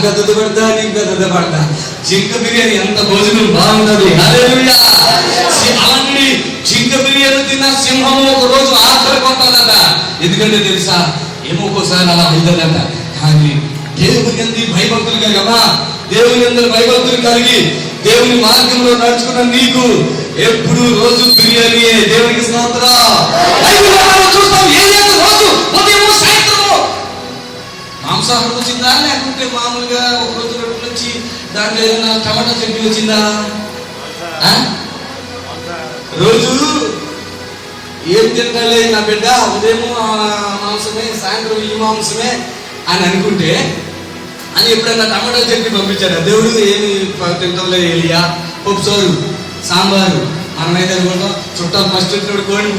నాకు అద్దె పడతా, నీకు అద్దె పడతా. జింక బిర్యానీ ఎంత భోజనం బాగుంటుంది. హల్లెలూయా. అలాంటి జింక బిర్యానీ తిన్న సింహము ఒక రోజు ఆఖరి కొట్టాలట. ఎందుకంటే తెలుసా, ఏమో ఒక్కోసారి అలా అవుతుందట. కానీ దేవుని యందు భయభక్తులు కదా, దేవుని యందు భయభక్తులు కలిగి దేవుని మార్గంలో నడుచుకున్న నీకు ఎప్పుడు రోజు బిర్యానీయే. దేవునికి స్తోత్రం. చూస్తాం ఏదైతే రోజు ఉదయం సాయంత్రము మాంసాహారం వచ్చిందా, లేకుంటే మామూలుగా ఒక రోజు రొట్టెలు వచ్చి దాంట్లో ఏదైనా టమాటా చట్నీ వచ్చిందా? రోజు ఏం తింటాలే నా బిడ్డ, ఉదయం మాంసమే, సాయంత్రం ఈ మాంసమే అని అనుకుంటే అని ఎప్పుడైనా టమాటా చట్నీ పంపించాడు దేవుడు. ఏమి తింటాంలే ఎలియా, పప్పుసోరు, సాంబారు. మనమైతే అనుకుంటాం చుట్టాలు ఫస్ట్ కోడి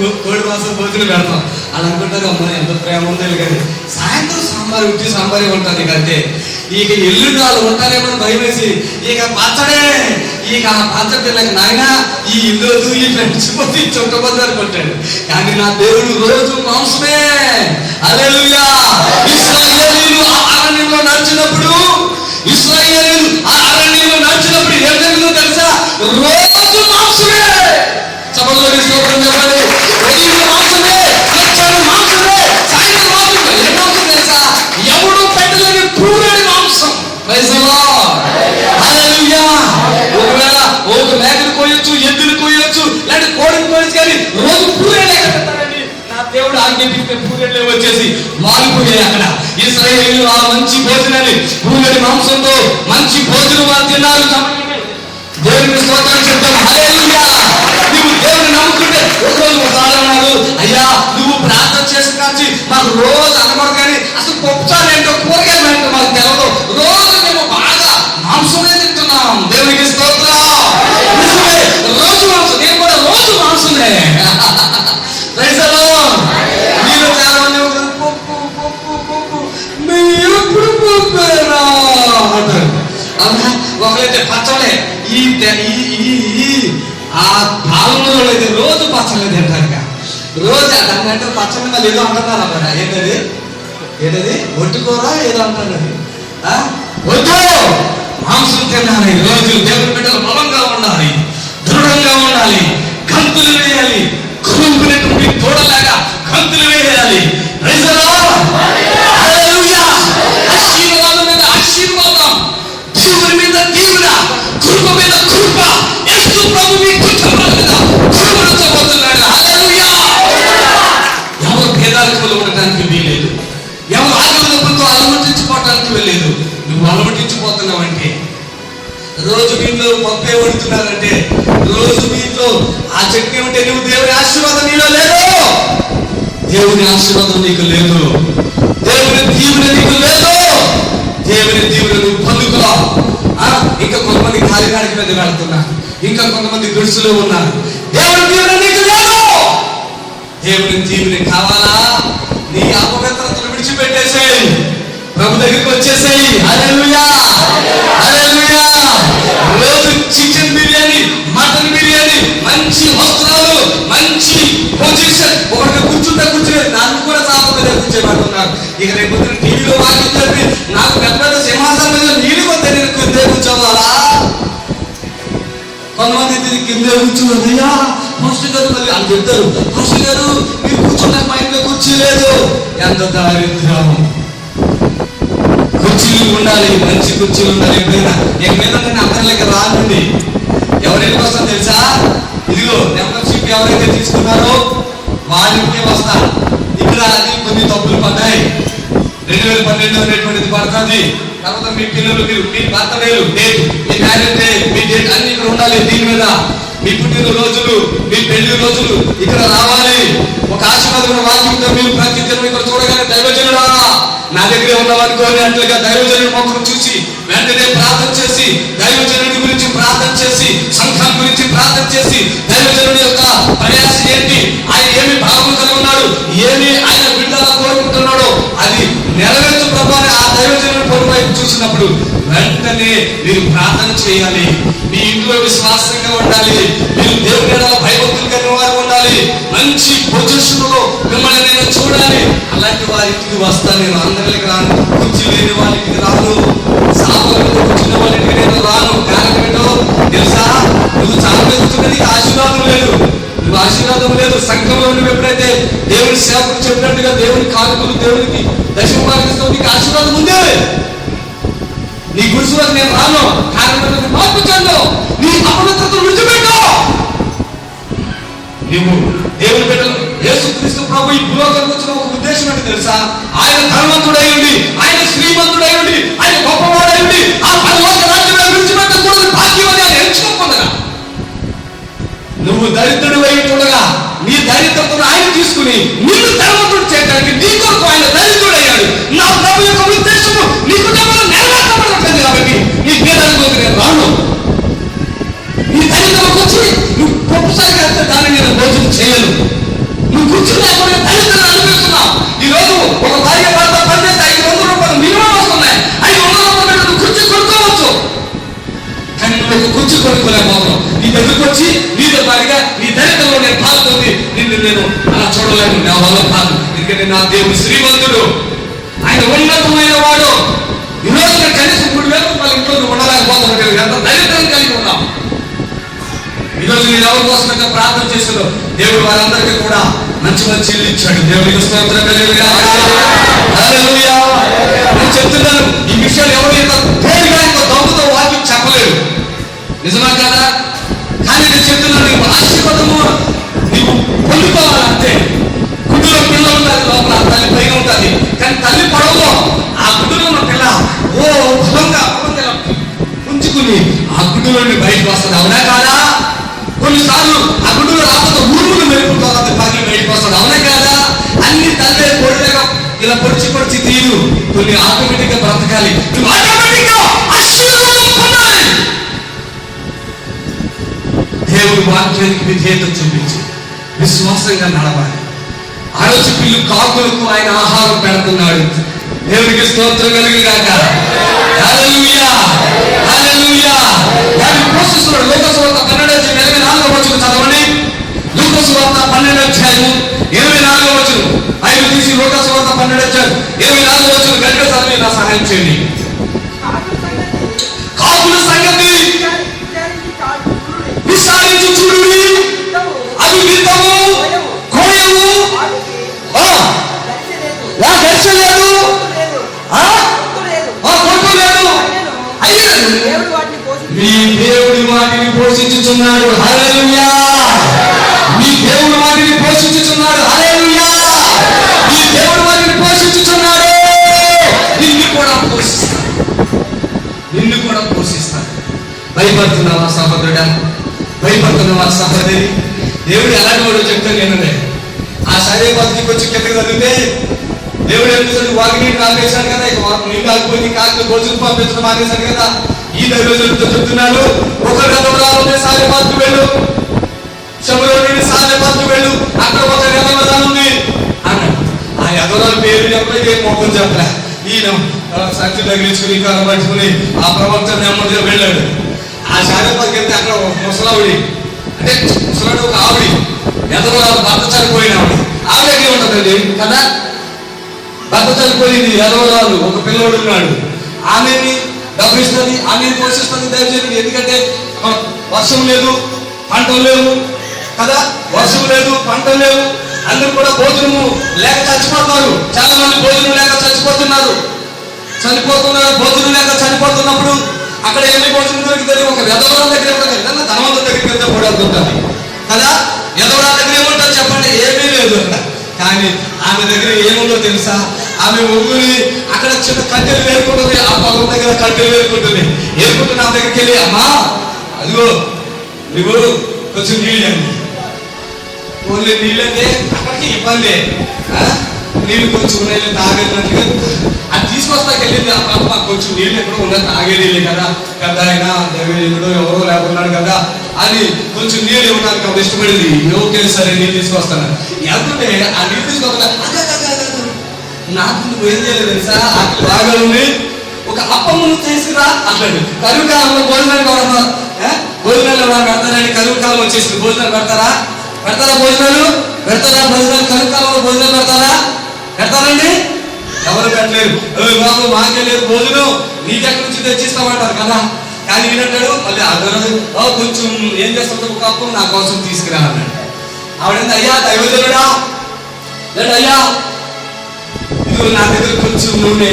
మాసం భోజనం పెడతాం. అలా అనుకుంటారు, అమ్మాయి ఎంత ప్రేమ ఉందో కానీ సాయంత్రం సాంబార్ ఉట్టి సాంబారే ఉంటుంది. ఇక అంతే. ఇక ఎల్లుండి వాళ్ళు ఉంటారేమో భయం వేసి ఇక పచ్చడే, ఇక ఆ పచ్చడి నాకు నాయన ఈ ఇల్లు ఈ ఫ్రెండ్స్ పోతే చుట్టబోద్దు అనుకుంటాడు. కానీ నా దేవుడు రోజు మాంసమే. హల్లెలూయా. ఇశ్రాయేలీయులు ఆ అరణ్యంలో నడిచినప్పుడు ఏం జరిగిందో తెలుసా? రోజు మాంసమే. సభలో స్తోత్రం చెప్పండి. ఉదయం మాంసమే, మధ్యాహ్నం మాంసమే, సాయంత్రం మాంసమే. ఏ మాంసం తెలుసా? ఎవడు పెట్టలేని పూరేడి మాంసం. Praise the lord. హల్లెలూయా. ఒకవేళ ఒక మేకను కోయొచ్చు, ఎద్దును కోయొచ్చు, లేదంటే కోడిని కోయొచ్చు, కానీ రోజు పూరేడే పెట్టాలని నా దేవుడు ఆజ్ఞాపిస్తే పూరేళ్ళే వచ్చేసి మారిపోయాయి అక్కడ. ఇశ్రాయేలీయులు ఆ మంచి భోజనాన్ని పూరేడి మాంసంతో మంచి భోజనం వారు తిన్నారు. దేవుని స్తోత్రం చెప్తాం. హల్లెలూయా. నువ్వు దేవుని నమ్ముకుంటే ఒకరోజు ఒకసారి అన్నారు, అయ్యా నువ్వు ప్రార్థన చేసి కాచి మాకు రోజు అనకూడదు, కానీ అసలు పప్పుచారు ఏంటో కూరగాయలు ఏంటో మాకు తెలవదు, రోజు మేము బాగా మాంసమే తింటున్నాం. దేవునికి స్తోత్రం. రోజు మాంసం. నేను కూడా రోజు మాంసమే. Praise the lord. మీరు చాలా మంది పప్పు పప్పు పప్పు మీరు ఎప్పుడు పప్పురా అంటారు. అవునా? ఒకరైతే పచ్చలే. ఆ కాలంలో అయితే రోజు పచ్చళ్ళు తింటారు. రోజు దానికంటే పచ్చళ్ళు మళ్ళీ ఏదో అంటున్నారు అన్నమాట. ఏంటది ఒట్టుకూర ఏదో అంటారు. వద్దు, మాంసం తినాలి. రోజు దేవుని బిడ్డలు బలంగా ఉండాలి, దృఢంగా ఉండాలి, గంతులు వేయాలి, కురుకునేటువంటి తోడలాగా గంతులు వేయాలి. Praise the lord. హల్లెలూయా. ఆశీర్వాదం మీద ఆశీర్వాదం, దేవుని మీద దీవెన, కృప మీద కృప. యేసు ప్రభు మీ కుటుంబం మీద కృపణించబోతున్నాడు. హల్లెలూయా. ఎవరు భేదాలకు ఉండటానికి వీలేదు, ఎవరు ఆగమనతో అలమటించుకోవటానికి వెళ్ళలేదు. నువ్వు అలమటించిపోతున్నావంటే, రోజు మీ ఇంట్లో పప్పే వండుతున్నారంటే, రోజు మీ ఇంట్లో ఆ చట్నీ ఉంటే నువ్వు దేవుని ఆశీర్వాదం నీలో లేదు. దేవుని ఆశీర్వాదం నీకు లేదు. దేవుని దీవెన నీకు లేదు. దేవుని దీవెన నువ్వు పొందుకో. ఇంకా కొంతమంది కాలినాడికి మీద వెళ్తున్నారు, ఇంకా కొంతమంది గుడిసెలో ఉన్నారు. దేవుని దీవెన నీకు లేదు. దేవుని దీవెన కావాలా? నీ అపవిత్రతను విడిచిపెట్టేసేయి, ప్రభు దగ్గరికి వచ్చేసేయి. హల్లెలూయా. హల్లెలూయా. రోజు చికెన్ బిర్యానీ, మటన్ బిర్యానీ, మంచి వస్త్రాలు, మంచి పొజిషన్. ఒకటి కూర్చుంటే కూర్చునేది, నన్ను కూడా చాప మీద కూర్చోబెడుతున్నారు. ఇక రేపు టీవీలో వాక్యం చెప్పి నాకు పెద్ద సింహాసనం మీద నీళ్ళు కొద్ది నేను కిందే కూర్చోవాలా? కొంతమంది కిందే కూర్చోవద్దయ్యా మాస్టర్ గారు మళ్ళీ అని చెప్తారు. మాస్టర్ గారు మీరు కూర్చున్నాక మా ఇంట్లో కూర్చోలేదు. ఎంత దారిద్ర్యం. కుర్చీలు ఉండాలి, మంచి కుర్చీలు ఉండాలి. ఎప్పుడైనా నేను మీద అందరిలోకి రానండి. ఎవరికి వస్తా తెలుసా? ఇదిగో మెంబర్షిప్ ఎవరైతే తీసుకున్నారో వాళ్ళకి వస్తా. ఇక్కడ అది కొన్ని తప్పులు పడ్డాయి. 2012 అనేటువంటిది పడుతుంది. తర్వాత మీ పిల్లలు, మీ బర్త్డేలు డేట్, మీ మ్యారేజ్ డే, మీ డేట్ అన్ని ఇక్కడ ఉండాలి. దీని మీద మీ పుట్టిన రోజులు, మీ పెళ్లి రోజులు ఇక్కడ రావాలి. ఒక ఆశీర్వాదమైన వాక్యంతో మీరు ప్రతి జనం ఇక్కడ చూడగానే దైవజనుడా నా దగ్గరే ఉన్నవనుకోని అట్లుగా దైవజనుడి మొక్కను చూసి వెంటనే ప్రార్థన చేసి, దైవజనుడి గురించి ప్రార్థన చేసి, సంఘం గురించి ప్రార్థన చేసి, దైవజనుడి యొక్క ప్రయాస ఏంటి, ఆయన ఏమి భావం కలిగి ఉన్నాడు, ఏమి ఆయన బిడ్డలా కోరుకుంటున్నాడో అది నెరవేర్చు ప్రభు అని ఆ దైవజనుడి పొడి వైపు చూసినప్పుడు వెంటనే మీరు ప్రార్థన చేయాలి. మీ ఇంట్లో విశ్వాసంగా ఉండాలి. మీరు దేవుని భయభక్తులు కలిగిన వారు ఉండాలి. మంచి పొజిషన్ లో మిమ్మల్ని నేను చూడాలి. అలాంటి వారికి వస్తాను. నేను అందరికి రాను, కుర్చీ లేని వారికి రాను. దేవుని సేవకుడు చెప్పినట్టుగా దేవుని కానుకలు దేవునికి దశమ భాగం నీకు ఆశీర్వాదం ఉందే. నీ గుడిసెలకు నేను రాను, కారణం మార్పు చెందు, నీ అపవిత్రతను విడిచిపెట్టు. నువ్వు దేవుని బిడ్డలు యేసుక్రీస్తు ప్రభు ఈ భూలోకానికి వచ్చిన ఒక ఉద్దేశం ఏంటి తెలుసా? ఆయన ధనవంతుడై ఉండి, ఆయన శ్రీమంతుడై ఉండి, ఆయన గొప్పవాడై ఉండి ఆ పరలోక రాజ్యంలో విడిచిపెట్టకూడదు భాగ్యం అని ఆయన ఎంచుకోకుండా, నువ్వు దరిద్రుడు అయి ఉండగా నీ దరిద్రతను ఆయన తీసుకుని నిన్ను ధనవంతుడు చేయడానికి నీ కొరకు ఆయన దరిద్రుడయ్యాడు. నా ప్రభు యొక్క ఉద్దేశము నీ కుటుంబంలో నెరవేర్చబడట్లేదు కాబట్టి నీ పేదలకు నేను రాను. నీ దరిద్రకు వచ్చి నువ్వు ప్రొఫెసర్ చేస్తే దాన్ని నేను భోజనం చేయను. నువ్వు కూర్చుని లేకుండా దరిద్రం అనిపిస్తున్నావు. ఈ రోజు ఒక భార్య భర్త పనిచేస్తే 500 రూపాయలు మినిమం వస్తున్నాయి. 500 రూపాయలు నువ్వు కుర్చీ కొనుక్కోవచ్చు, కానీ నువ్వు ఒక కుర్చీ కొనుక్కోలేకపోతున్నావు. నీ దగ్గరకు వచ్చి నీతో పాటుగా నీ దరిద్రంలో నేను పాల్గొంది నిన్ను నేను అలా చూడలేను. నా వల్ల కాదు, ఎందుకంటే నా దేవుడు శ్రీమంతుడు, ఆయన ఉన్నతమైన వాడు. ఈ రోజు నేను కనీసం 3000 రూపాయలు ఇంట్లో నువ్వు ఉండలేకపోతున్నావు. ఎంత దరిద్రం కలిగి ఉన్నావు. ఈరోజు నేను ఎవరి కోసమైతే ప్రార్థన చేశాను, దేవుడు వారందరికీ కూడా మంచి మంచి ఇల్లు ఇచ్చాడు. దేవుడికి స్తోత్రం కలుగుగా. హల్లెలూయా. నేను చెప్తున్నాను, ఈ విషయాలు ఎవరు ఇంత తేలిగా ఇంత దమ్ముతో వాక్యం చెప్పలేరు, నిజమా కదా? కానీ నేను చెప్తున్నాను, నీకు ఆశీర్వాదము నీకు పొందుకోవాలంటే గుడ్డులో పిల్ల ఉంటుంది, లోపల తల్లి పైన ఉంటుంది, కానీ తల్లి పడవలో ఆ గుడ్డులో ఉన్న పిల్ల బలంగా ఉంచుకుని ఆ గుడ్డులోని బయటకు వస్తుంది. అవునా కాదా? కొన్నిసార్లు ఆ గుడ్డులో రాకపోతే ఊరుములు మెరుగుతుంది, పగిలి బయటకు వస్తుంది. అవునా కాదా? అన్ని తల్లి పొడిగా ఇలా పొడిచి తీరు, కొన్ని ఆటోమేటిక్ గా బ్రతకాలి. నువ్వు ఆటోమేటిక్ గా ఆశీర్వాదం పొందాలి. దేవుడి వాక్యానికి విధేయత చూపించి విశ్వాసంగా నడవాలి. ఆలోచి పిల్లు కాకులకు ఆయన ఆహారం పెడుతున్నాడు. దేవుడికి స్తోత్రం కలుగుగాక. హల్లెలూయా, హల్లెలూయా. వారిని పోషిస్తున్నాడు. లోకసువార్త 12:24 చదవండి. లోకసువార్త 12:24 ఆయన తీసి లోకసువార్త 12:24 గంట చదివి నా సహాయం చేయండి. కాకుల సంగతి విచారించి చూడుడి, అవి వింతము కోయము దర్శలేదు కొట్టు లేదు. మీ దేవుడి వాటిని పోషించుచున్నాడు. హల్లెలూయా. మీ దేవుడు వాటిని పోషించుచున్నాడు. హల్లెలూయా. మీ దేవుడు వాటిని పోషించుచున్నాడు. నిన్ను కూడా పోషిస్తాడు. భయపడుతున్నావా సహోదరుడా? భయపడుతున్నావా సహోదరి? దేవుడు ఎలాంటి వాడు చెప్తాను నేను. ఆ శరీర బతికి వచ్చి కిందకి చదివితే దేవుడు ఏం చేశాడు? వాకిని కాపేశాడు కదా, నీళ్ళు కాకపోతే కాకి భోజనం పంపించడం మానేశాడు కదా. ఈ దైవజనుడితో చెప్తున్నాడు, ఒకరి గతంలో సాలెపాతు వెళ్ళు, శబరోని సాలెపాతు వెళ్ళు, అక్కడ ఒక యదవరాలు ఉంది అన్నాడు. ఆ యదవరాలు పేరు చెప్పలే, మొక్కలు చెప్పలే. ఈయన సంచి తగిలించుకుని కర్ర పట్టుకుని ఆ ప్రవక్త నెమ్మదిగా వెళ్ళాడు. ఆ సాలెపాతుకి వెళ్తే అక్కడ ముసలావిడి, అంటే ముసలాడు ఒక ఆవిడి, యదవరాలు భర్త చనిపోయిన ఆవిడ ఎక్కడ ఉంటుందండి కదా. భర్త చనిపోయింది, యదవరాలు ఒక పిల్లోడు ఉన్నాడు. ఆమెని డబ్బిస్తుంది, ఆమెను పోషిస్తుంది దైవజనుడు. ఎందుకంటే వర్షం లేదు, పంటలు లేవు కదా. వర్షం లేదు, పంటలు లేవు, అందరూ కూడా భోజనము లేక చచ్చిపోతున్నారు. చాలా మంది భోజనం లేక చనిపోతున్నారు. భోజనం లేక చనిపోతున్నప్పుడు అక్కడ ఎన్ని భోజనం దొరుకుతుంది? ఒక యదవరాల దగ్గర ఉంటుంది, ఏదన్నా ధనవంతుల దగ్గరికి వెళ్తే కూడా ఉంటుంది కదా. యదవరాల దగ్గర ఏముంటుంది చెప్పండి? ఏమీ లేదు అక్కడ. కానీ ఆమె దగ్గర ఏముందో తెలుసా? ఆమె ఒగ్గుని అక్కడ చిన్న కట్టెలు వేరుకుంటుంది, ఆ పొలం దగ్గర కట్టెలు వేరుకుంటుంది. ఏరుకుంటున్న ఆమె దగ్గరికి వెళ్ళి, అమ్మా అదిగో నువ్వు కొంచెం నీళ్ళు అండి. ఓన్లీ నీళ్ళంటే అక్కడికి ఇబ్బంది, నీళ్ళు కొంచెం ఉన్నాయి తాగేటట్టుగా అది తీసుకొస్తాకి వెళ్ళింది. ఆ పాప కొంచెం నీళ్ళు ఎక్కడో ఉన్నది, తాగేది కదా. పెద్ద ఆయన దేవుడు ఎవరో లేకున్నాడు కదా అని కొంచెం నీళ్ళు ఇవ్వడానికి ఆమె ఇష్టపడింది. ఓకే సరే నీళ్ళు తీసుకొస్తాను ఎందుకంటే ఆ నీళ్ళు తీసుకొస్తా. నాకు నువ్వు ఏం చేయలేదు తెలుసా? ఆకలి బాగా ఉంది, ఒక అప్పమ్మను తీసుకురా అట్లాంటి. కరువు కాలంలో భోజనాలు భోజనాలు పెడతారండి. కరువు కాలం వచ్చేసింది, భోజనాలు పెడతారా? భోజనాలు కరువు కాలంలో భోజనాలు పెడతారండి? ఎవరు పెట్టలేరు. బాబు మాకే లేదు భోజనం, నీకెక్కడి నుంచి తెచ్చిస్తామంటారు కదా. కానీ ఈయనంటాడు మళ్ళీ అదనదు, కొంచెం ఏం చేస్తాడు, ఒక అప్పం నా కోసం తీసుకురా అన్నాడు. ఆవిడంటే, అయ్యా దైవజనుడా అయ్యా ఇదిగో నా దగ్గర కొంచెం నూనె,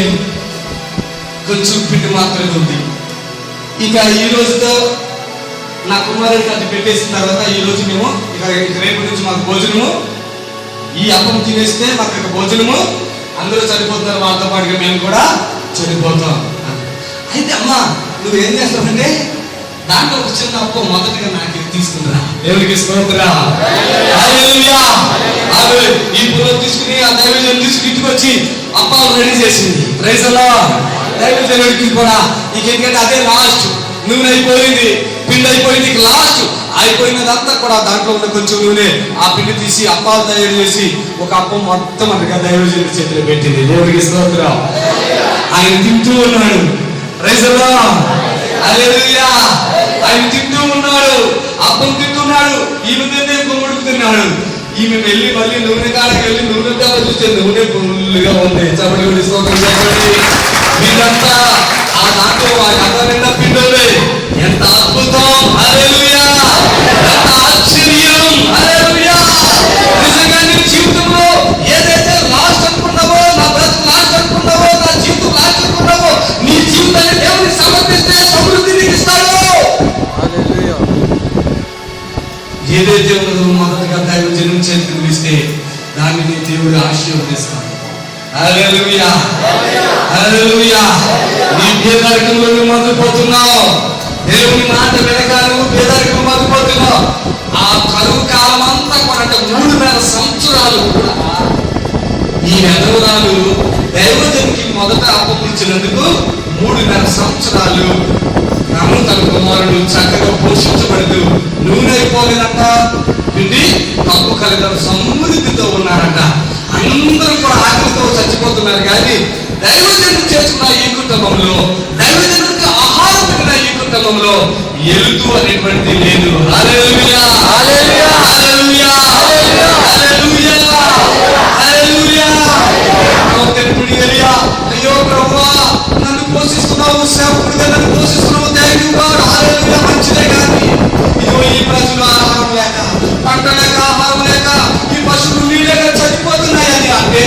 కొంచెం పిండి మాత్రమే ఉంది, ఇక ఈ రోజుతో నా కుమారుడికి అది పెట్టేసిన తర్వాత ఈ రోజు మేము ఇక రేపు నుంచి మాకు భోజనము, ఈ అప్పం తినేస్తే మాకు ఇక భోజనము, అందరూ చనిపోతున్నారు, వాళ్ళతో పాటుగా మేము కూడా చనిపోతాం. అయితే అమ్మా నువ్వేం చేస్తావంటే దాంట్లో ఒక చిన్న అప్పం మొదటిగా నాకు తీసుకుంటున్నా. దేవుడికి స్తోత్రం. హల్లెలూయా. ఈ పువ్వులు తీసుకుని ఆ దైవజనుడు తీసుకుని ఇంటికి వచ్చి అప్పాలు రెడీ చేసింది. Praise the lord. దైవజనుడికి కూడా ఇంకెందుకంటే అదే లాస్ట్, నూనె అయిపోయింది, పిండి అయిపోయింది, లాస్ట్ అయిపోయినదంతా కూడా దాంట్లో ఉన్న కొంచెం నూనె ఆ పిండి తీసి అప్పాలు తయారు చేసి ఒక అప్పం మొత్తం అంతగా దైవజనుడి చేతిలో పెట్టింది. దేవుడికి స్తోత్రం. ఆయన తింటూ ఉన్నాడు. Praise the lord. హల్లెలూయా. ఆయన తింటూ ఉన్నాడు, అప్పం తింటున్నాడు, ఈమె కొడుకుతున్నాడు. ఈమె వెళ్ళి మళ్ళీ నూనె కాడకి వెళ్ళి నూనె డబ్బా చూస్తే నూనె ఫుల్గా ఉంది. చప్పటి స్తోత్రం చెప్పండి. మీరంతా ఆ దాంట్లో ఆ డబ్బా నిండా పిండి ఉంది. ఎంత అద్భుతం. హల్లెలూయా. ఎంత ఆశ్చర్యం. హల్లెలూయా. నిజంగా నీ జీవితంలో ఏదైతే లాస్ట్ అనుకున్నావో, నా బ్రతుకు లాస్ట్ అనుకున్నావో, నా జీవితం లాస్ట్ అనుకున్నావో, నీ జీవితాన్ని దేవునికి సమర్పిస్తే సమృద్ధిని ఇస్తాడు. ఏదైతే ఉన్నదో మొదటగా దైవజనుడి చేతికి ఇస్తే దానిని దేవుడు ఆశీర్వదిస్తాడు. హల్లెలూయా. హల్లెలూయా. నీ పేదరికంలో నువ్వు మగ్గిపోతున్నావు, దేవుని మాట వెనక నువ్వు పేదరికం మగ్గిపోతున్నావు. ఆ కరువు కాలం అంతా కూడా అంటే 3,5 సంవత్సరాలు కూడా ఈ నెలవరాలు దైవజనుడికి మొదట అప్పగించినందుకు 3,5 సంవత్సరాలు తన కుమారుడు చక్కగా పోషించబడుతూ నూనె అయిపోలేదంట, పిండి తప్పు కలిగిన సమృద్ధితో ఉన్నారంట. అందరూ కూడా ఆకలితో చచ్చిపోతున్నారు. కానీ దైవజనుడు చేసుకున్న ఈ కుటుంబంలో, దైవజనుడికి ఆహారం పెట్టిన ఈ కుటుంబంలో ఎలుతూ అనేటువంటి లేదు. హల్లెలూయా. హల్లెలూయా. హల్లెలూయా. హల్లెలూయా. హల్లెలూయా. అయ్యో ప్రభువా నన్ను పోషిస్తున్నావు, సేవకుడిగా నన్ను పోషిస్తున్నావు, థాంక్ యూ గాడ్. హల్లెలూయా. మంచిదే. కానీ ఇదిగో ఈ ప్రజలు ఆహారం లేక, పంట లేక, ఆహారం లేక, ఈ పశువులు నీళ్ళక చనిపోతున్నాయని అంటే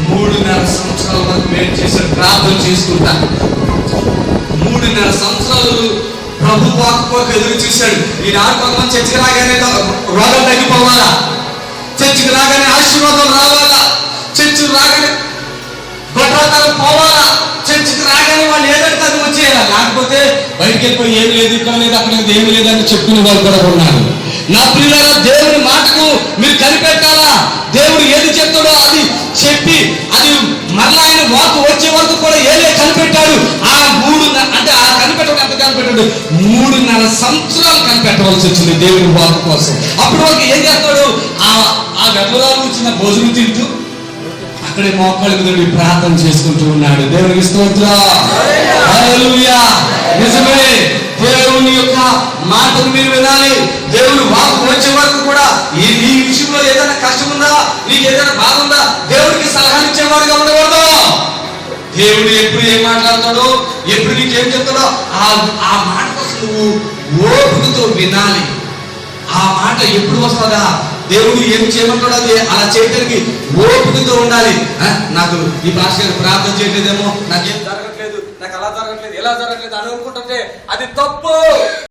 3,5 సంవత్సరాల వరకు వెయిట్ చేశాడు, ప్రార్థన చేసుకుంటా. 3,5 సంవత్సరాలు ప్రభు వాక్కు ఎదురు చూశాడు. ఈనాడు కొంతమంది చర్చికి రాగానే రోగం తగ్గిపోవాలా, చర్చికి రాగానే ఆశీర్వాదం రావాలా, చర్చికి రాగానే గొడ్రాతనం పోవాలా, చర్చికి రాగానే వాళ్ళు ఏదంటే అది వచ్చేయాలా, లేకపోతే బయటికి వెళ్ళిపోయి ఏమి లేదు, ఇక్కడ లేదు, అక్కడ లేదు, ఏమి లేదని చెప్పుకునే వాళ్ళు కూడా ఉన్నారు. నా ప్రియులారా, దేవుని మాటకు మీరు కనిపెట్టాలా. దేవుడు ఏది చెప్తాడో అది చెప్పి అది మరలా ఆయన వాకు వచ్చే వరకు కూడా ఏలే కనిపెట్టాడు. ఆ 3 అంటే ఆ కనిపెట్టడం ఎంత కనిపెట్టాడు, 3,5 సంవత్సరాలు కనిపెట్టవలసి వచ్చింది దేవుని వాకు కోసం. అప్పుడు వరకు ఏం చేస్తాడు, ఆ గర్భాలు వచ్చిన భోజనం తింటూ అక్కడే మోకాళ్ళకు నుండి ప్రార్థన చేసుకుంటూ ఉన్నాడు. దేవునికి స్తోత్రం. హల్లెలూయా. నిజమే, దేవుని యొక్క మాటను మీరు వినాలి. దేవుడు వాక్కు వచ్చే వరకు కూడా ఈ విషయంలో ఏదైనా కష్టం ఉందా, నీకు ఏదైనా బాధ ఉందా, దేవుడికి సలహా ఇచ్చేవాడుగా ఉండకూడదు. దేవుడు ఎప్పుడు ఏం మాట్లాడతాడో, ఎప్పుడు నీకేం చెప్తాడో ఆ మాట కోసం నువ్వు ఓపికతో వినాలి. ఆ మాట ఎప్పుడు వస్తుందా, దేవుడు ఏం చేయమంటాడో అది అలా చేయడానికి ఓపికతో ఉండాలి. నాకు ఈ భాష ప్రార్థన చేయట్లేదేమో, నాకేం జరగట్లేదు, నాకు అలా జరగట్లేదు, ఎలా జరగట్లేదు అని అనుకుంటుంటే అది తప్పు.